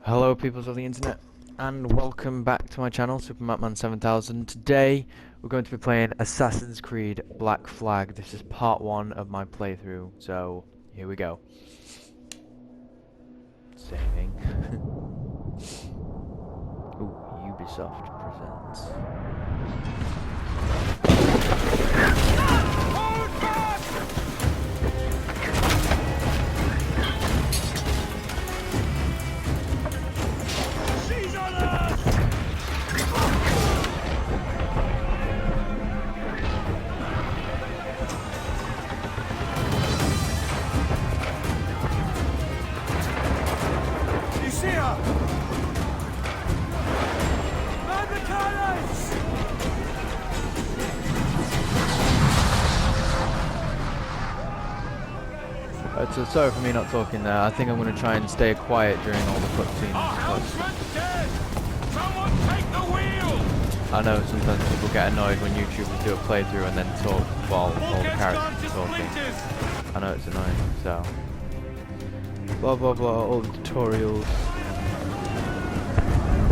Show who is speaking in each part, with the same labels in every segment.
Speaker 1: Hello peoples of the internet, and welcome back to my channel, SuperMatman7000. Today we're going to be playing Assassin's Creed Black Flag. This is part 1 of my playthrough, so here we go. Saving. Ooh, Ubisoft presents. So sorry for me not talking there. I think I'm going to try and stay quiet during all the cutscenes. I know sometimes people get annoyed when YouTubers do a playthrough and then talk while all the characters are talking. I know it's annoying, so... Blah blah blah, all the tutorials.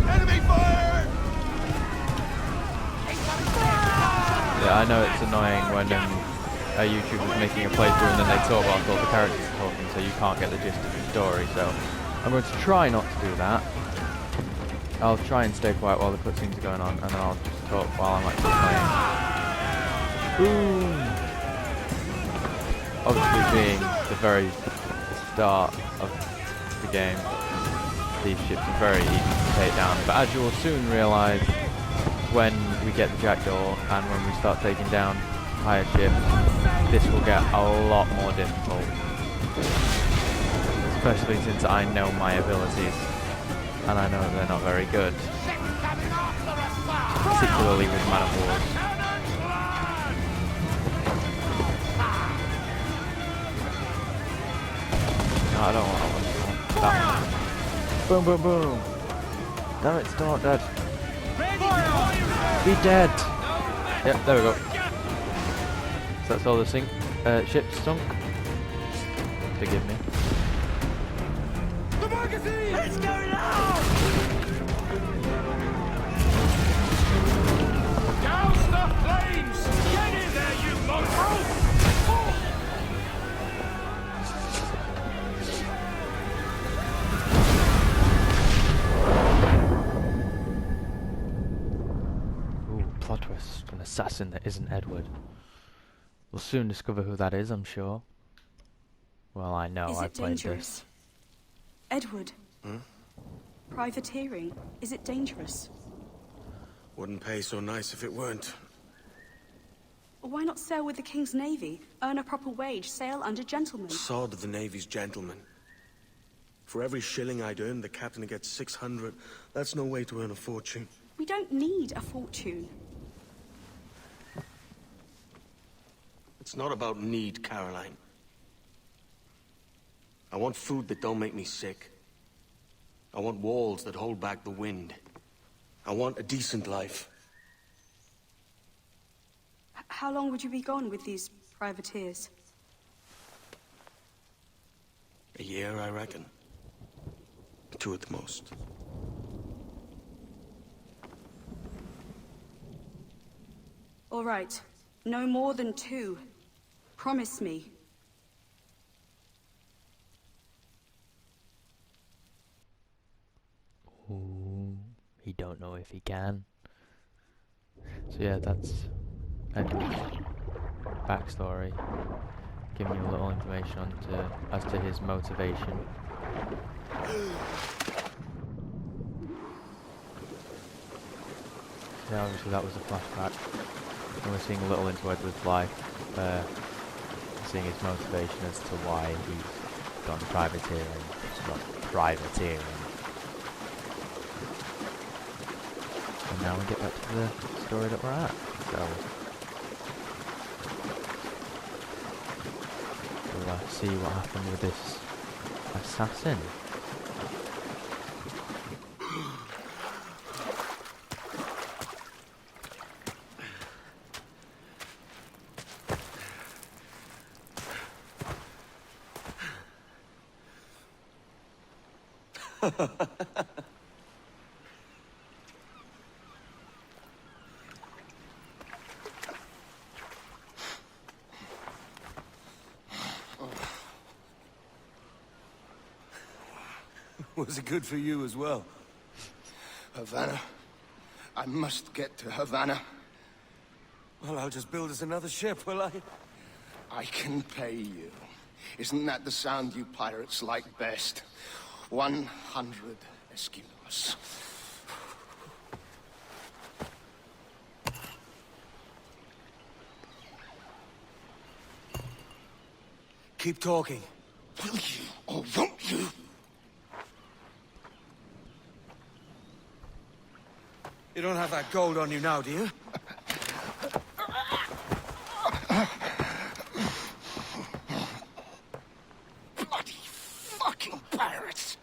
Speaker 2: Enemy fire!
Speaker 1: Yeah, I know it's annoying when a YouTuber's making a playthrough and then they talk whilst all the characters are talking, so you can't get the gist of the story, so I'm going to try not to do that. I'll try and stay quiet while the cutscenes are going on, and then I'll just talk while I'm actually playing. Boom! Obviously being the very start of the game, these ships are very easy to take down, but as you will soon realise when we get the jackdaw and when we start taking down higher ships, this will get a lot more difficult, especially since I know my abilities and I know they're not very good, particularly with Man of Wars. No, I don't want that one. Boom, boom, boom. Damn it, still not dead. Be dead. Yep, there we go. So that's all the ships sunk. Forgive me.
Speaker 2: The magazine! It's going out! Douse the flames! Get in there, you mongrel!
Speaker 1: Ooh, plot twist. An assassin that isn't Edward. We'll soon discover who that is, I'm sure. Well, I know, I played this.
Speaker 3: Edward? Privateering, is it dangerous?
Speaker 4: Wouldn't pay so nice if it weren't.
Speaker 3: Why not sail with the King's Navy? Earn a proper wage, sail under gentlemen.
Speaker 4: Sod of the Navy's gentlemen. For every shilling I'd earn, the captain gets 600. That's no way to earn a fortune.
Speaker 3: We don't need a fortune.
Speaker 4: It's not about need, Caroline. I want food that don't make me sick. I want walls that hold back the wind. I want a decent life.
Speaker 3: How long would you be gone with these privateers?
Speaker 4: A year, I reckon. 2 at the most.
Speaker 3: All right, no more than 2. Promise me.
Speaker 1: Ooh, he don't know if he can. So yeah, that's Edward's backstory, giving you a little information as to his motivation. Yeah, obviously that was a flashback, and we're seeing a little into Edward's life, seeing his motivation as to why he's gone privateering, not privateering. And now we get back to the story that we're at, so we'll see what happened with this assassin.
Speaker 2: Was it good for you as well?
Speaker 5: Havana. I must get to Havana.
Speaker 2: Well, I'll just build us another ship, will I?
Speaker 5: I can pay you. Isn't that the sound you pirates like best? 100 Esquimos.
Speaker 2: Keep talking.
Speaker 5: Will you, or won't you?
Speaker 2: You don't have that gold on you now, do you?
Speaker 5: Bloody fucking pirates!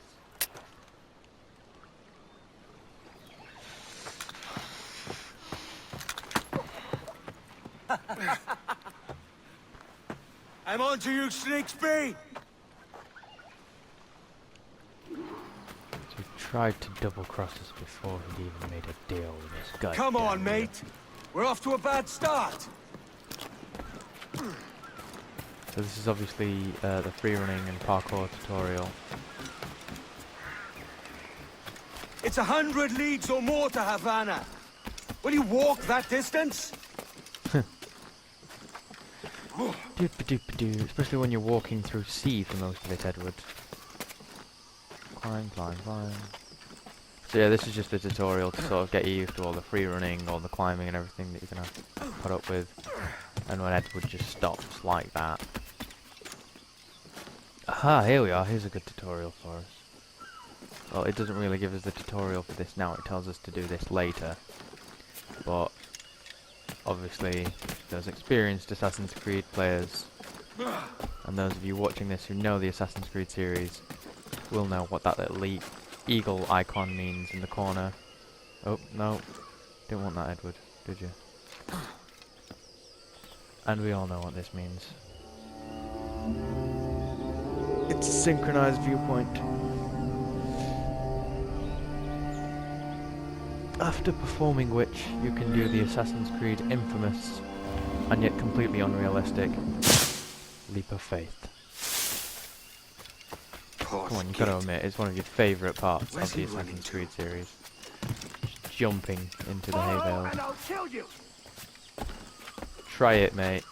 Speaker 2: I'm on to you, Snakesby!
Speaker 1: He tried to double-cross us before he'd even made a deal with this guy.
Speaker 2: Come on, mate! We're off to a bad start!
Speaker 1: So this is obviously the free-running and parkour tutorial.
Speaker 2: It's 100 leagues or more to Havana! Will you walk that distance?
Speaker 1: Doop-a-doop-a-doo, especially when you're walking through sea for most of it, Edward. Climb, climb, climb. So yeah, this is just a tutorial to sort of get you used to all the free running, all the climbing and everything that you're going to put up with. And when Edward just stops like that. Aha, here we are, here's a good tutorial for us. Well, it doesn't really give us the tutorial for this now, it tells us to do this later. But obviously, those experienced Assassin's Creed players, and those of you watching this who know the Assassin's Creed series, will know what that little eagle icon means in the corner. Oh, no. Didn't want that, Edward, did you? And we all know what this means. It's a synchronized viewpoint. After performing which, you can do the Assassin's Creed infamous, and yet completely unrealistic, leap of faith. Come on, you've got to admit, it's one of your favourite parts of the Assassin's Creed series. Just jumping into the hay bales.
Speaker 2: And I'll kill you!
Speaker 1: Try it, mate.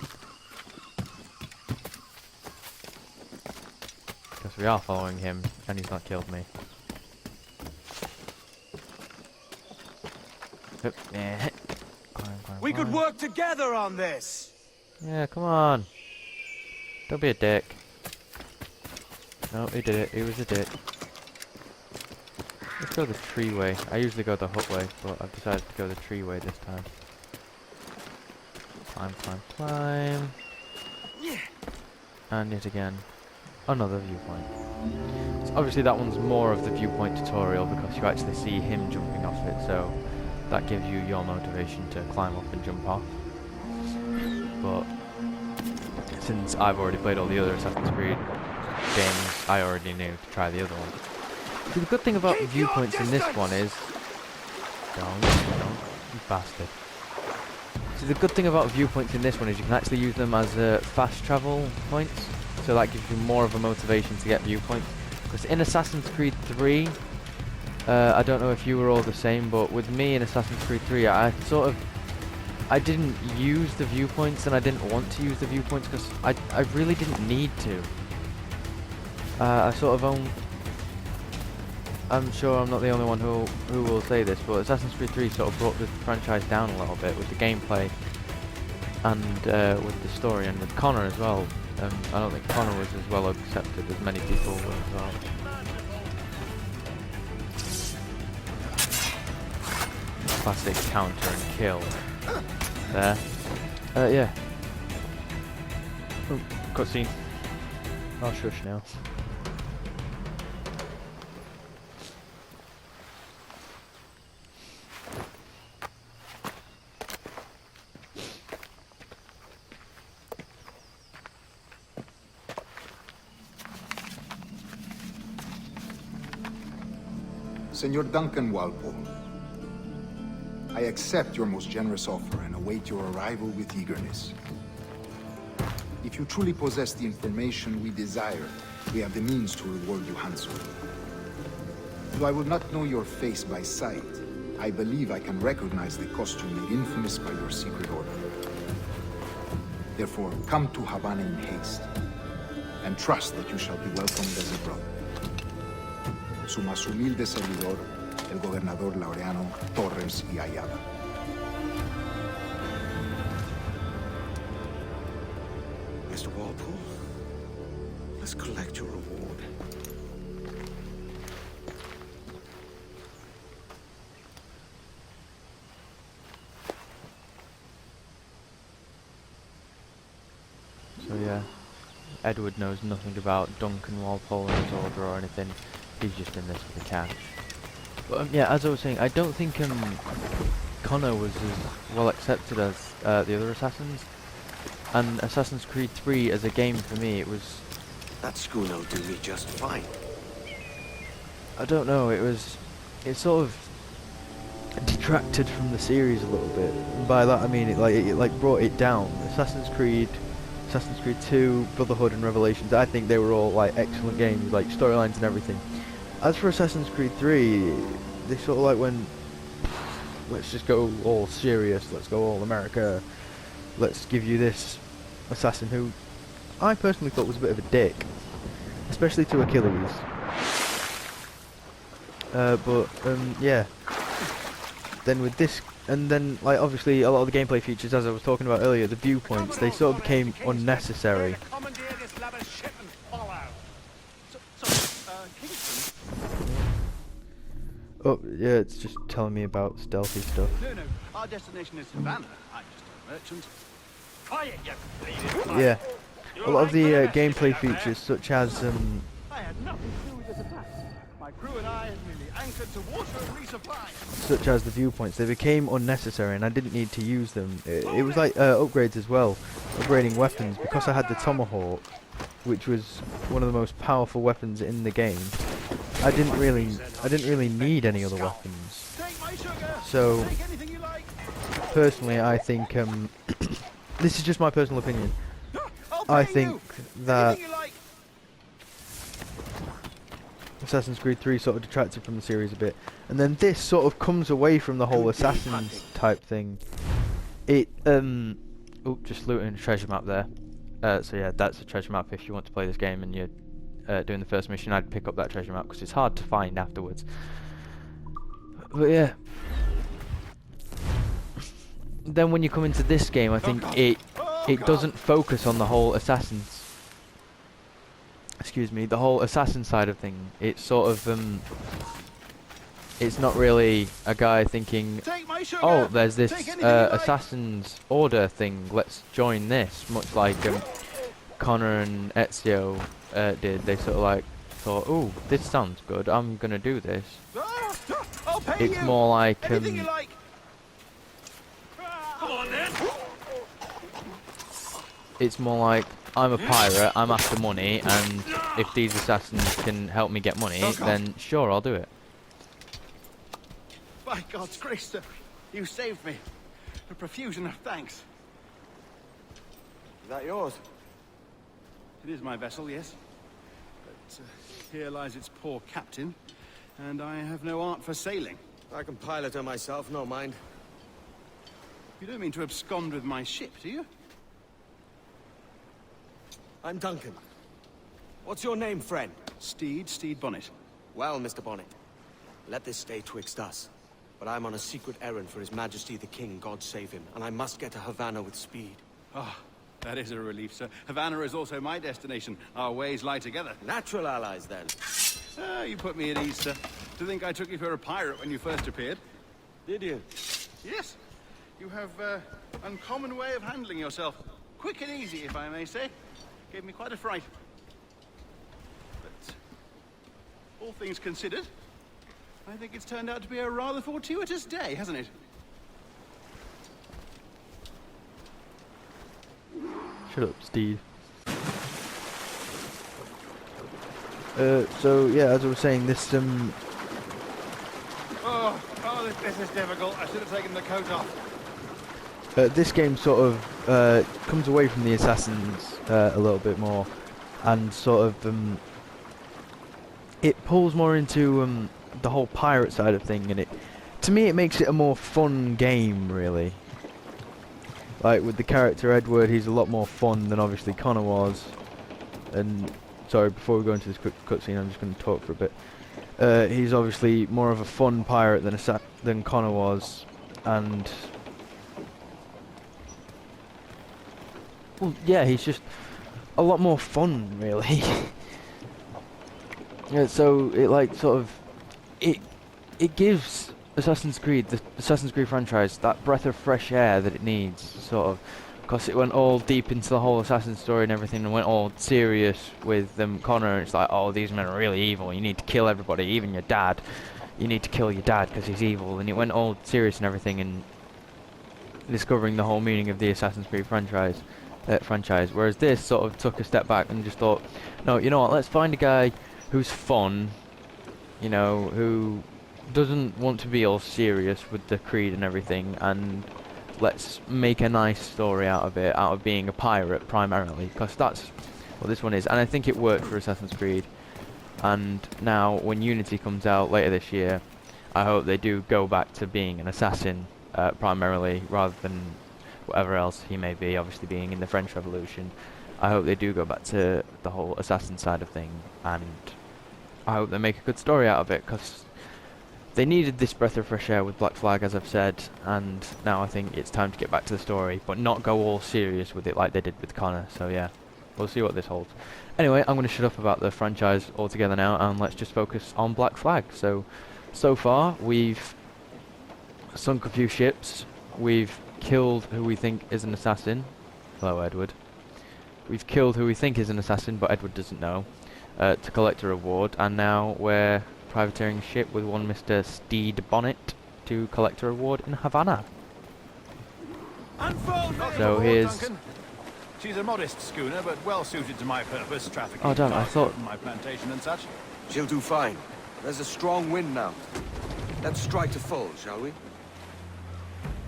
Speaker 1: Because we are following him, and he's not killed me. Oop, yeah. Climb, climb,
Speaker 2: We could
Speaker 1: climb.
Speaker 2: work together on this!
Speaker 1: Yeah, come on. Don't be a dick. No, he did it. He was a dick. Let's go the tree way. I usually go the hut way, but I've decided to go the tree way this time. Climb, climb, climb. And yet again, another viewpoint. So obviously that one's more of the viewpoint tutorial because you actually see him jumping off it, so that gives you your motivation to climb up and jump off. But since I've already played all the other Assassin's Creed games, I already knew to try the other one. See, the good thing about the viewpoints in this one is... Don't, you bastard. So the good thing about viewpoints in this one is you can actually use them as fast travel points, so that gives you more of a motivation to get viewpoints. Because in Assassin's Creed 3, I don't know if you were all the same, but with me in Assassin's Creed 3, I didn't use the viewpoints, and I didn't want to use the viewpoints because I really didn't need to. I sort of own... I'm sure I'm not the only one who will say this, but Assassin's Creed 3 sort of brought the franchise down a little bit with the gameplay and with the story, and with Connor as well. I don't think Connor was as well accepted as many people were as well. Classic counter and kill. There. Yeah. Oh, cutscene. I'll shush now.
Speaker 6: Senor Duncan Walpole, I accept your most generous offer and await your arrival with eagerness. If you truly possess the information we desire, we have the means to reward you handsomely. Though I will not know your face by sight, I believe I can recognize the costume made infamous by your secret order. Therefore, come to Havana in haste, and trust that you shall be welcomed as a brother. Su más humilde servidor, el gobernador Laureano Torres y Ayala.
Speaker 4: Mr. Walpole, let's collect your reward.
Speaker 1: So yeah, Edward knows nothing about Duncan Walpole and his order or anything. He's just in this for the cash. But yeah, as I was saying, I don't think Connor was as well accepted as the other Assassins. And Assassin's Creed 3 as a game for me, it was...
Speaker 4: That schooner will do me just fine.
Speaker 1: I don't know, it sort of detracted from the series a little bit. And by that I mean it brought it down. Assassin's Creed 2, Brotherhood and Revelations, I think they were all like excellent games, like storylines and everything. As for Assassin's Creed 3, they sort of like went, let's just go all serious, let's go all America, let's give you this assassin who I personally thought was a bit of a dick, especially to Achilles. Yeah. Then with this, and then like obviously a lot of the gameplay features, as I was talking about earlier, the viewpoints, they sort of became unnecessary. Oh yeah, it's just telling me about stealthy stuff.
Speaker 7: No, our destination is Havana. I'm just a merchant.
Speaker 1: Yeah, a lot of the gameplay features, such as
Speaker 7: I had nothing to do with this attack. My crew and I had merely anchored to water and resupply.
Speaker 1: such as the viewpoints, they became unnecessary, and I didn't need to use them. It was like upgrades as well, upgrading weapons, because I had the tomahawk, which was one of the most powerful weapons in the game. I didn't really need any other weapons. So personally, I think this is just my personal opinion. I think that Assassin's Creed 3 sort of detracted from the series a bit, and then this sort of comes away from the whole Assassins type thing. It oh, just looting a treasure map there. So yeah, that's a treasure map. If you want to play this game and you're doing the first mission, I'd pick up that treasure map because it's hard to find afterwards. But yeah, then when you come into this game, I think it doesn't focus on the whole the whole assassin side of thing. It's sort of it's not really a guy thinking, oh, there's this Assassin's Order thing, let's join this, much like Connor and Ezio did. They sort of like thought, oh, this sounds good, I'm gonna do this. It's more like it's more like, I'm a pirate, I'm after money, and if these assassins can help me get money, then sure, I'll do it.
Speaker 7: By God's grace, sir, you saved me. A profusion of thanks.
Speaker 4: Is that yours?
Speaker 7: It is my vessel, yes. But here lies its poor captain, and I have no art for sailing.
Speaker 4: I can pilot her myself, no mind.
Speaker 7: You don't mean to abscond with my ship, do you?
Speaker 4: I'm Duncan. What's your name, friend?
Speaker 7: Stede Bonnet.
Speaker 4: Well, Mr. Bonnet, let this stay twixt us. But I'm on a secret errand for His Majesty the King, God save him, and I must get to Havana with speed.
Speaker 7: Ah, that is a relief, sir. Havana is also my destination. Our ways lie together.
Speaker 4: Natural allies, then.
Speaker 7: Ah, you put me at ease, sir. To think I took you for a pirate when you first appeared.
Speaker 4: Did you?
Speaker 7: Yes. You have uncommon way of handling yourself. Quick and easy, if I may say. Gave me quite a fright. But all things considered, I think it's turned out to be a rather fortuitous day, hasn't it?
Speaker 1: Shut up, Steve. So yeah, as I was saying, this
Speaker 7: Oh, this is difficult. I should have taken the coat off.
Speaker 1: This game sort of comes away from the assassins a little bit more, and sort of it pulls more into the whole pirate side of thing, and to me it makes it a more fun game, really. Like with the character Edward, he's a lot more fun than obviously Connor was. And sorry, before we go into this quick cutscene, I'm just going to talk for a bit. He's obviously more of a fun pirate than Connor was, and well, yeah, he's just a lot more fun, really. Yeah, so it like sort of it gives the Assassin's Creed franchise that breath of fresh air that it needs, sort of, because it went all deep into the whole Assassin story and everything, and went all serious with Connor. And it's like, oh, these men are really evil. You need to kill everybody, even your dad. You need to kill your dad because he's evil. And it went all serious and everything, and discovering the whole meaning of the Assassin's Creed franchise. Whereas this sort of took a step back and just thought, no, you know what? Let's find a guy who's fun, you know, who doesn't want to be all serious with the creed and everything, and let's make a nice story out of being a pirate primarily, because that's what this one is. And I think it worked for Assassin's Creed. And now when Unity comes out later this year, I hope they do go back to being an assassin primarily, rather than whatever else he may be, obviously being in the French Revolution. I hope they do go back to the whole assassin side of thing, and I hope they make a good story out of it, because they needed this breath of fresh air with Black Flag, as I've said, and now I think it's time to get back to the story, but not go all serious with it like they did with Connor. So yeah, we'll see what this holds. Anyway, I'm going to shut up about the franchise altogether now, and let's just focus on Black Flag. So far, we've sunk a few ships, we've killed who we think is an assassin. Hello, Edward. We've killed who we think is an assassin, but Edward doesn't know, to collect a reward, and now we're privateering a ship with one Mr. Stede Bonnet to collect a reward in Havana. So here's...
Speaker 7: Duncan. She's a modest schooner, but well suited to my purpose, trafficking.
Speaker 1: Oh damn, I thought...
Speaker 7: my plantation and such.
Speaker 4: She'll do fine. There's a strong wind now. Let's strike to full, shall we?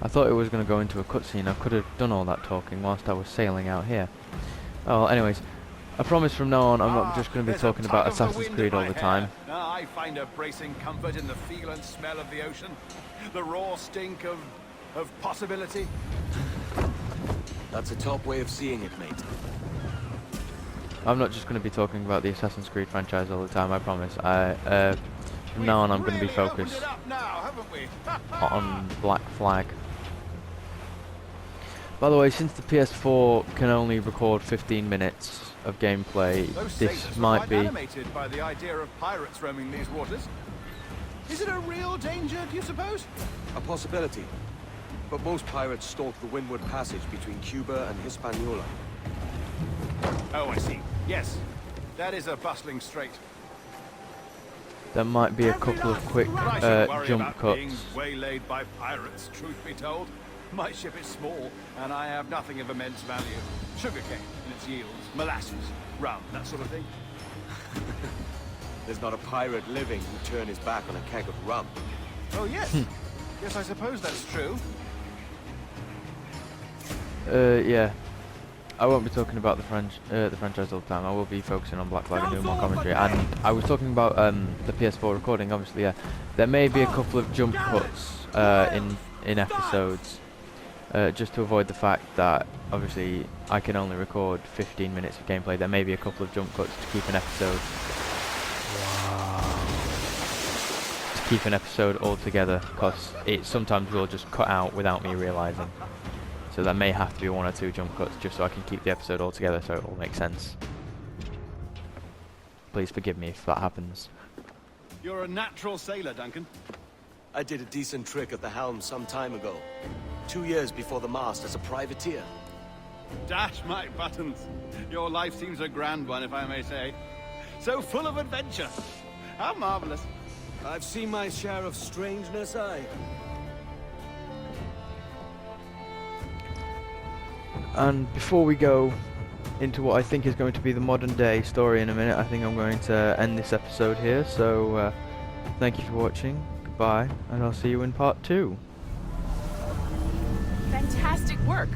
Speaker 1: I thought it was going to go into a cutscene. I could have done all that talking whilst I was sailing out here. Oh, well, anyways, I promise from now on I'm not just going to be talking about Assassin's Creed all the time.
Speaker 7: I find a bracing comfort in the feel and smell of the ocean. The raw stink of possibility.
Speaker 4: That's a top way of seeing it, mate.
Speaker 1: I'm not just going to be talking about the Assassin's Creed franchise all the time, I promise. From now on I'm going to be focused on Black Flag. By the way, since the PS4 can only record 15 minutes of gameplay, this might be...
Speaker 7: animated by the idea of pirates roaming these waters. Is it a real danger, do you suppose?
Speaker 4: A possibility. But most pirates stalk the windward passage between Cuba and Hispaniola.
Speaker 7: Oh, I see. Yes, that is a bustling strait.
Speaker 1: There might be a couple of quick
Speaker 7: But I shouldn't worry
Speaker 1: jump
Speaker 7: about being
Speaker 1: cuts.
Speaker 7: waylaid by pirates, truth be told. My ship is small, and I have nothing of immense value. Sugarcane in its yields, molasses, rum, that sort of thing.
Speaker 4: There's not a pirate living who'd turn his back on a keg of rum.
Speaker 7: Oh, yes. Yes, I suppose that's true.
Speaker 1: Yeah. I won't be talking about the franchise all the time. I will be focusing on Black Flag and doing more commentary. And I was talking about the PS4 recording, obviously, yeah. There may be a couple of jump cuts in episodes, just to avoid the fact that, obviously, I can only record 15 minutes of gameplay. There may be a couple of jump cuts to keep an episode... Wow. To keep an episode all together, because it sometimes will just cut out without me realising. So there may have to be one or two jump cuts just so I can keep the episode all together so it all makes sense. Please forgive me if that happens.
Speaker 7: You're a natural sailor, Duncan.
Speaker 4: I did a decent trick at the helm some time ago. 2 years before the mast as a privateer.
Speaker 7: Dash my buttons. Your life seems a grand one, if I may say. So full of adventure. How marvelous.
Speaker 4: I've seen my share of strangeness, aye.
Speaker 1: And before we go into what I think is going to be the modern day story in a minute, I think I'm going to end this episode here. So thank you for watching. goodbye, and I'll see you in part 2.
Speaker 8: Fantastic work.